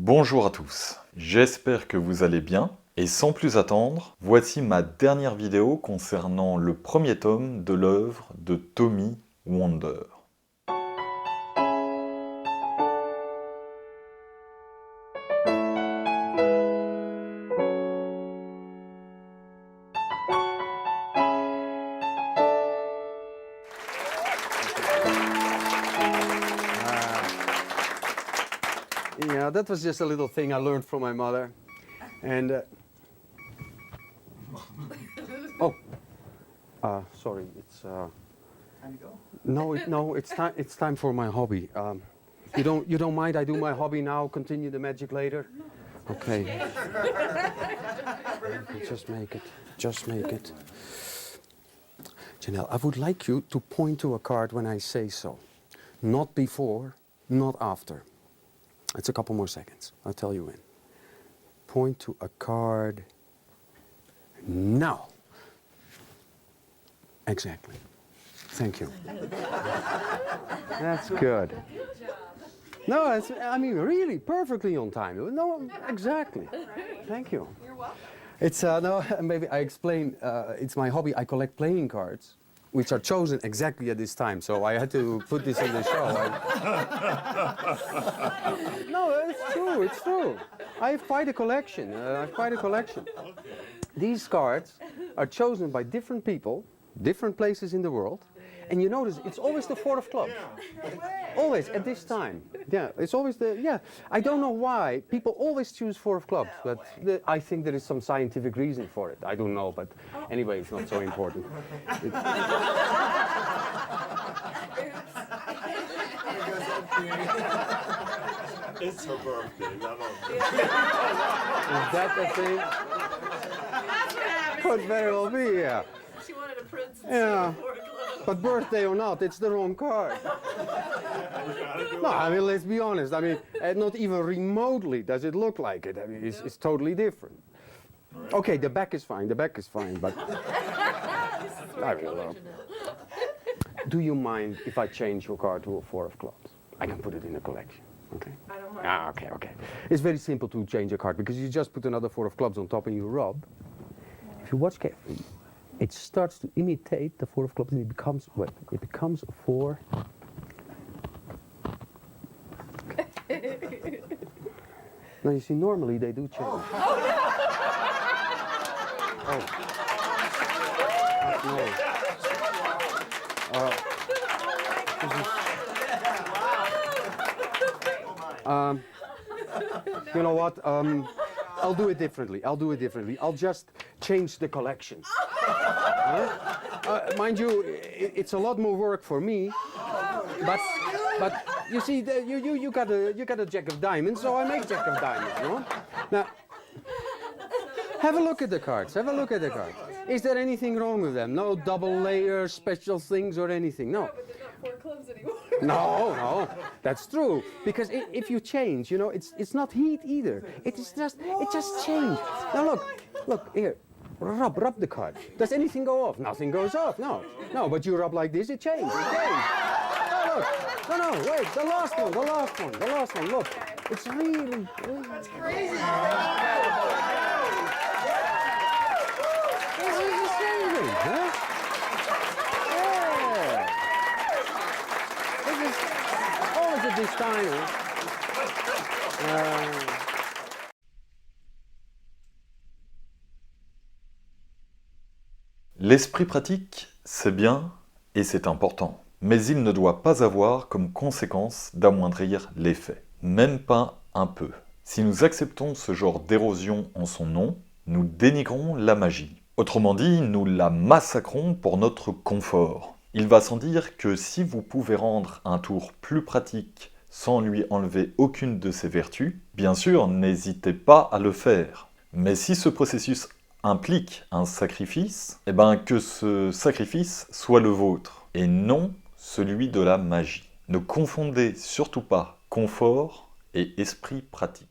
Bonjour à tous, j'espère que vous allez bien. Et sans plus attendre, voici ma dernière vidéo concernant le premier tome de l'œuvre de Tommy Wonder. Yeah, that was just a little thing I learned from my mother. And sorry, it's Time to go? no, it's time for my hobby. You don't mind I do my hobby now, continue the magic later? Okay. Just make it. Janelle, I would like you to point to a card when I say so. Not before, not after. It's a couple more seconds. I'll tell you when. Point to a card now. Exactly. Thank you. That's good. No, I mean, really, perfectly on time. No, exactly. Thank you. You're welcome. It's, no, maybe I explain, it's my hobby. I collect playing cards, which are chosen exactly at this time, so I had to put this in the show. No, it's true. I have quite a collection. These cards are chosen by different people, different places in the world, and you notice it's always the four of clubs. Always at this time. Yeah, it's always I don't know why people always choose four of clubs, but I think there is some scientific reason for it. I don't know, but anyway, it's not so important. It's her birthday, not on. Is that the thing? That's what happened. Could very well be, yeah. She wanted a prince and Yeah. she wore a glove. But birthday or not, it's the wrong card. No, I mean, let's be honest. I mean, not even remotely does it look like it. I mean, it's totally different. Okay, the back is fine, but This is where I I will, color Janelle. do you mind if I change your card to a four of clubs? I can put it in the collection, okay? I don't mind. Okay. It's very simple to change a card because you just put another four of clubs on top and you rub. If you watch carefully, it starts to imitate the four of clubs and it becomes a four. Now you see, normally they do change. You know what? I'll do it differently. I'll just change the collection. Mind you, it's a lot more work for me. But you see, you got a jack of diamonds, so I make jack of diamonds. You know? Now, have a look at the cards. Is there anything wrong with them? No double layers, special things, or anything? No. But they're not four clubs anymore. No, that's true. Because if you change, you know, it's not heat either. It just changed. Now look here. Rub the card. Does anything go off? Nothing goes off. No. But you rub like this, it changed. No, wait. The last one. Look, it's really. That's crazy. This is the same thing, huh? Yeah. This is always at this time. L'esprit pratique, c'est bien et c'est important. Mais il ne doit pas avoir comme conséquence d'amoindrir l'effet. Même pas un peu. Si nous acceptons ce genre d'érosion en son nom, nous dénigrons la magie. Autrement dit, nous la massacrons pour notre confort. Il va sans dire que si vous pouvez rendre un tour plus pratique sans lui enlever aucune de ses vertus, bien sûr, n'hésitez pas à le faire. Mais si ce processus implique un sacrifice, eh ben que ce sacrifice soit le vôtre, et non celui de la magie. Ne confondez surtout pas confort et esprit pratique.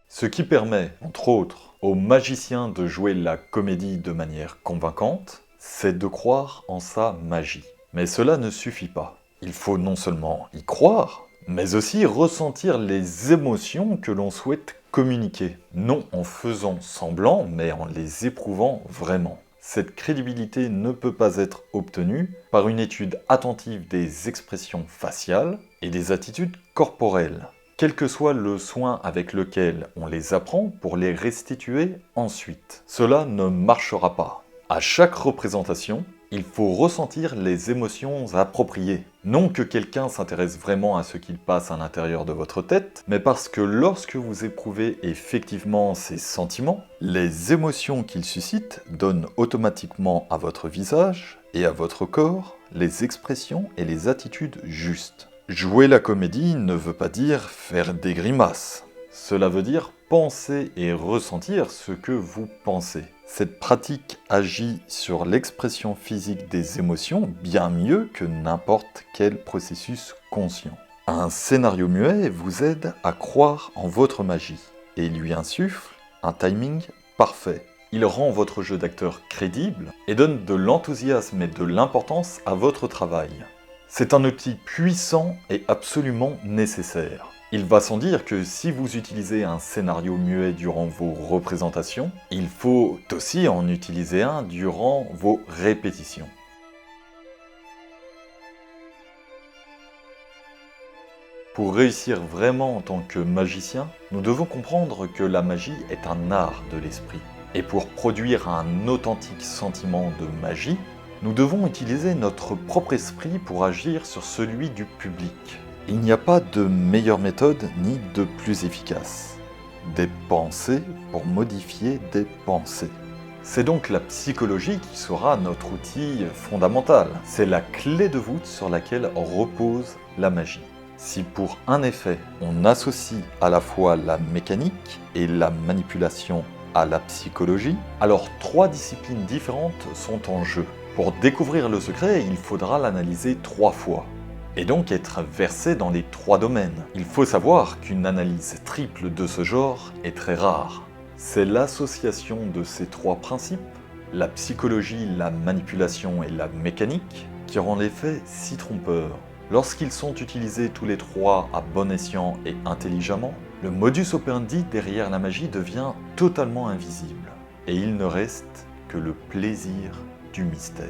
Ce qui permet, entre autres, aux magiciens de jouer la comédie de manière convaincante, c'est de croire en sa magie. Mais cela ne suffit pas. Il faut non seulement y croire, mais aussi ressentir les émotions que l'on souhaite communiquer. Non en faisant semblant, mais en les éprouvant vraiment. Cette crédibilité ne peut pas être obtenue par une étude attentive des expressions faciales et des attitudes corporelles, quel que soit le soin avec lequel on les apprend pour les restituer ensuite. Cela ne marchera pas. À chaque représentation, il faut ressentir les émotions appropriées. Non que quelqu'un s'intéresse vraiment à ce qu'il passe à l'intérieur de votre tête, mais parce que lorsque vous éprouvez effectivement ces sentiments, les émotions qu'ils suscitent donnent automatiquement à votre visage et à votre corps les expressions et les attitudes justes. Jouer la comédie ne veut pas dire faire des grimaces. Cela veut dire penser et ressentir ce que vous pensez. Cette pratique agit sur l'expression physique des émotions bien mieux que n'importe quel processus conscient. Un scénario muet vous aide à croire en votre magie et lui insuffle un timing parfait. Il rend votre jeu d'acteur crédible et donne de l'enthousiasme et de l'importance à votre travail. C'est un outil puissant et absolument nécessaire. Il va sans dire que si vous utilisez un scénario muet durant vos représentations, il faut aussi en utiliser un durant vos répétitions. Pour réussir vraiment en tant que magicien, nous devons comprendre que la magie est un art de l'esprit. Et pour produire un authentique sentiment de magie, nous devons utiliser notre propre esprit pour agir sur celui du public. Il n'y a pas de meilleure méthode ni de plus efficace. Des pensées pour modifier des pensées. C'est donc la psychologie qui sera notre outil fondamental. C'est la clé de voûte sur laquelle repose la magie. Si pour un effet, on associe à la fois la mécanique et la manipulation à la psychologie, alors 3 disciplines différentes sont en jeu. Pour découvrir le secret, il faudra l'analyser 3 fois. Et donc être versé dans les 3 domaines. Il faut savoir qu'une analyse triple de ce genre est très rare. C'est l'association de ces 3 principes, la psychologie, la manipulation et la mécanique, qui rend l'effet si trompeur. Lorsqu'ils sont utilisés tous les 3 à bon escient et intelligemment, le modus operandi derrière la magie devient totalement invisible. Et il ne reste que le plaisir du mystère.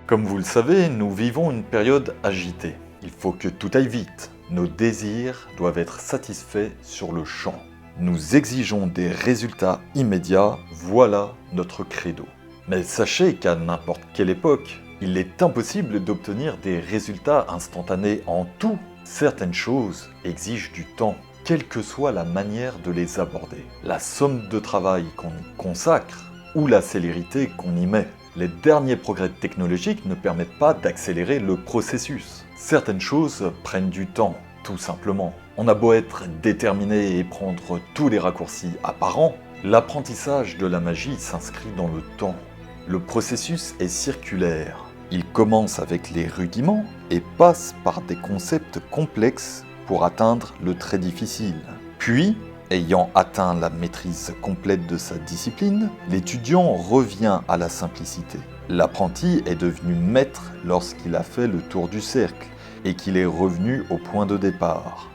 Comme vous le savez, nous vivons une période agitée. Il faut que tout aille vite. Nos désirs doivent être satisfaits sur le champ. Nous exigeons des résultats immédiats, voilà notre credo. Mais sachez qu'à n'importe quelle époque, il est impossible d'obtenir des résultats instantanés en tout. Certaines choses exigent du temps, quelle que soit la manière de les aborder. La somme de travail qu'on y consacre ou la célérité qu'on y met. Les derniers progrès technologiques ne permettent pas d'accélérer le processus. Certaines choses prennent du temps, tout simplement. On a beau être déterminé et prendre tous les raccourcis apparents, l'apprentissage de la magie s'inscrit dans le temps. Le processus est circulaire. Il commence avec les rudiments et passe par des concepts complexes pour atteindre le très difficile. Puis, ayant atteint la maîtrise complète de sa discipline, l'étudiant revient à la simplicité. L'apprenti est devenu maître lorsqu'il a fait le tour du cercle et qu'il est revenu au point de départ.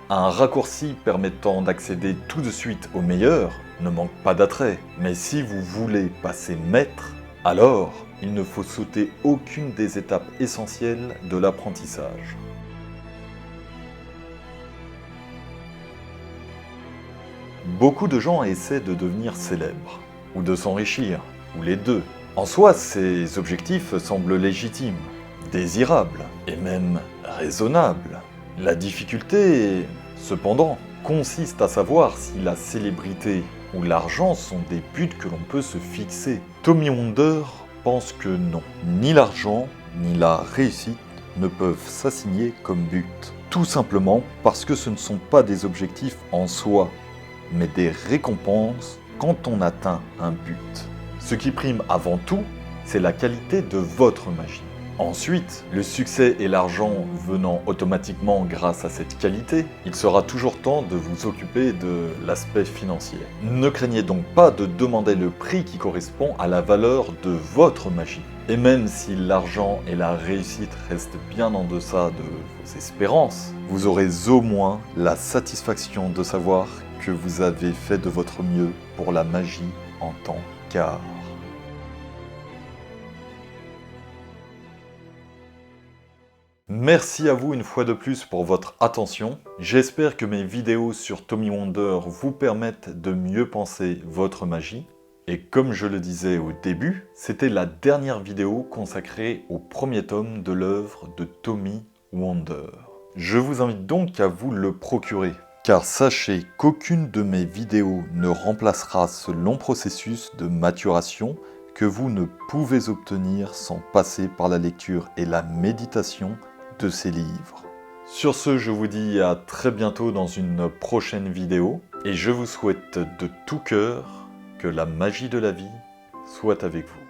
Un raccourci permettant d'accéder tout de suite au meilleur ne manque pas d'attrait, mais si vous voulez passer maître, alors il ne faut sauter aucune des étapes essentielles de l'apprentissage. Beaucoup de gens essaient de devenir célèbres, ou de s'enrichir, ou les deux. En soi, ces objectifs semblent légitimes, désirables, et même raisonnables. La difficulté, cependant, consiste à savoir si la célébrité ou l'argent sont des buts que l'on peut se fixer. Tommy Wonder pense que non. Ni l'argent, ni la réussite ne peuvent s'assigner comme but. Tout simplement parce que ce ne sont pas des objectifs en soi, mais des récompenses quand on atteint un but. Ce qui prime avant tout, c'est la qualité de votre magie. Ensuite, le succès et l'argent venant automatiquement grâce à cette qualité, il sera toujours temps de vous occuper de l'aspect financier. Ne craignez donc pas de demander le prix qui correspond à la valeur de votre magie. Et même si l'argent et la réussite restent bien en deçà de vos espérances, vous aurez au moins la satisfaction de savoir que vous avez fait de votre mieux pour la magie en tant qu'art. Merci à vous une fois de plus pour votre attention. J'espère que mes vidéos sur Tommy Wonder vous permettent de mieux penser votre magie. Et comme je le disais au début, c'était la dernière vidéo consacrée au premier tome de l'œuvre de Tommy Wonder. Je vous invite donc à vous le procurer, car sachez qu'aucune de mes vidéos ne remplacera ce long processus de maturation que vous ne pouvez obtenir sans passer par la lecture et la méditation de ces livres. Sur ce, je vous dis à très bientôt dans une prochaine vidéo, et je vous souhaite de tout cœur que la magie de la vie soit avec vous.